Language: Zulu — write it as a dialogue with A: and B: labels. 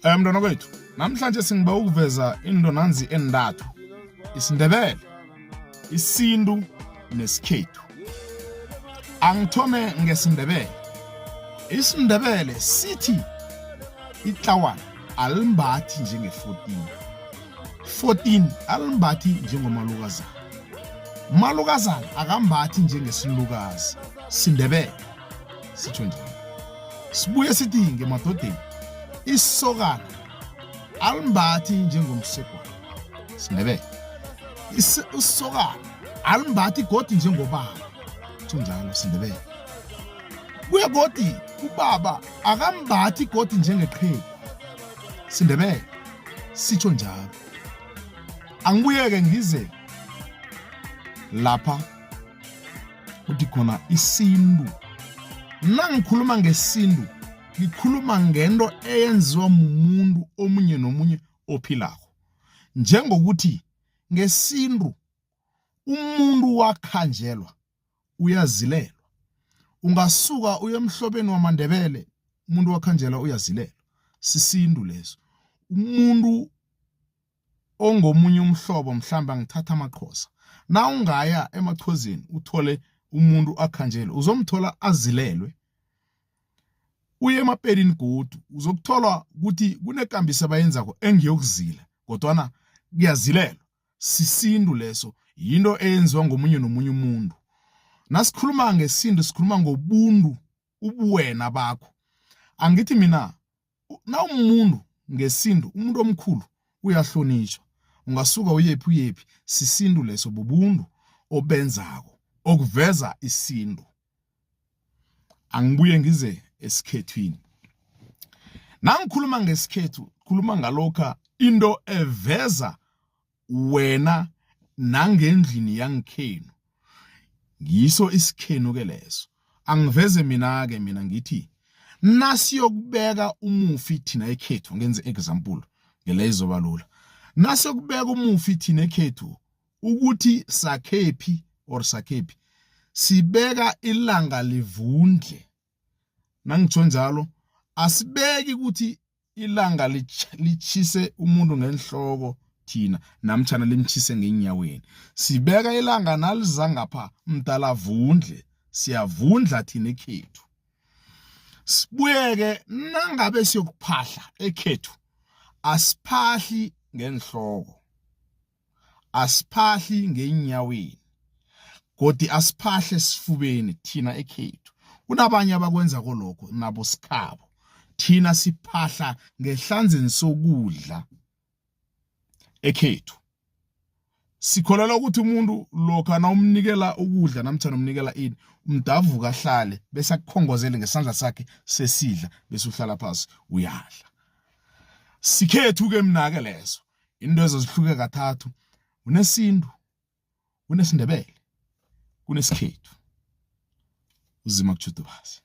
A: Mntwana kwethu, namhlanje singiba ukuveza into nanzi endathu. IsiNdebele, isintu nesikhethu. Angithome ngesiNdebele. IsiNdebele sithi itlawana alimbathi njenge-14. 14 alimbathi njengomalukazana. Malukazana akambathi njengesilukazi. SiNdebele sitsho njalo. Sibuye sithi ngemadodeni isokana alimbathi njengomsegwana. SiNdebele isokana alimbathi godi njengobaba. Njalo SiNdebele. Kuya godi ubaba akambathi godi njengeqhegu. SiNdebele sitsho njalo. Angibuyeke ngize lapha uthi khona isintu. Nangikhuluma ngesintu ngikhuluma ngento eyenziwa umuntu omunye nomunye ophilako. Njengokuthi ngesintu umuntu wakhanjelwa uyazilelwa. Ungasuka uyemhlobeni wamaNdebele umuntu wakhanjelwa uyazilelwa. Sisintu leso. Umuntu ongomunye umhlobo mhlamba ngithatha amaXhosa. Na ungaya emaXhozeni uthole umuntu akhanjelwe uzomthola azilelwe. Uye emapedini godu uzokuthola ukuthi kunekambisa bayenzako engiyokuzila kodwana kuyazilelwa. Sisintu leso, yinto eyenziwa ngomunye nomunye umuntu. Nasikhuluma ngesintu sikhuluma ngobuntu, ubuwena bakho. Angithi mina na umuntu ngesintu umuntu omkhulu uyahlonishwa. Ungasuka uyephi sisintu leso bobuntu obenzako okuveza isintu. Angibuye ngize esikhethwini. Nangikhuluma ngesikhethu khuluma ngalokha into eveza wena nangendlini yangikhenu. Ngiso isikhenu ke leso. Angiveze mina ngithi nasiyokubeka umufi thina ekhethu ngenze example ngelezo balula. Nasiyokubeka umufi thina ekhethu ukuthi sakhephi or sakhephi sibeka ilanga livundle. Nangitsho njalo asibeki ukuthi ilanga lichise umuntu ngenhloko thina namtjana limchise ngenyaweni. Sibeka ilanga naliza ngapha mdala vundle, siyavundla thina ekhethu. Sibuyeke nangabe siyokuphahla ekhethu asiphahli ngenhloko. Asiphahli ngenyaweni. Godi asiphahle sifubeni thina ekhethu. Kunabanye abakwenza kolokho nabo sikhabo. Thina siphahla ngehlanzeni sokudla ekhethu. Sikholela ukuthi umuntu lokha na umnikela ukudla namtjana umnikela ini umdavuka ahlale bese akukhongozele ngesandla sakhe sesidla bese uhlala phansi uyadla. Sikhethu ke mina ke leso. Into ezozihluke kathathu. Unesintu, unesiNdebele, kunesikhethu. Uzima kujudubazi.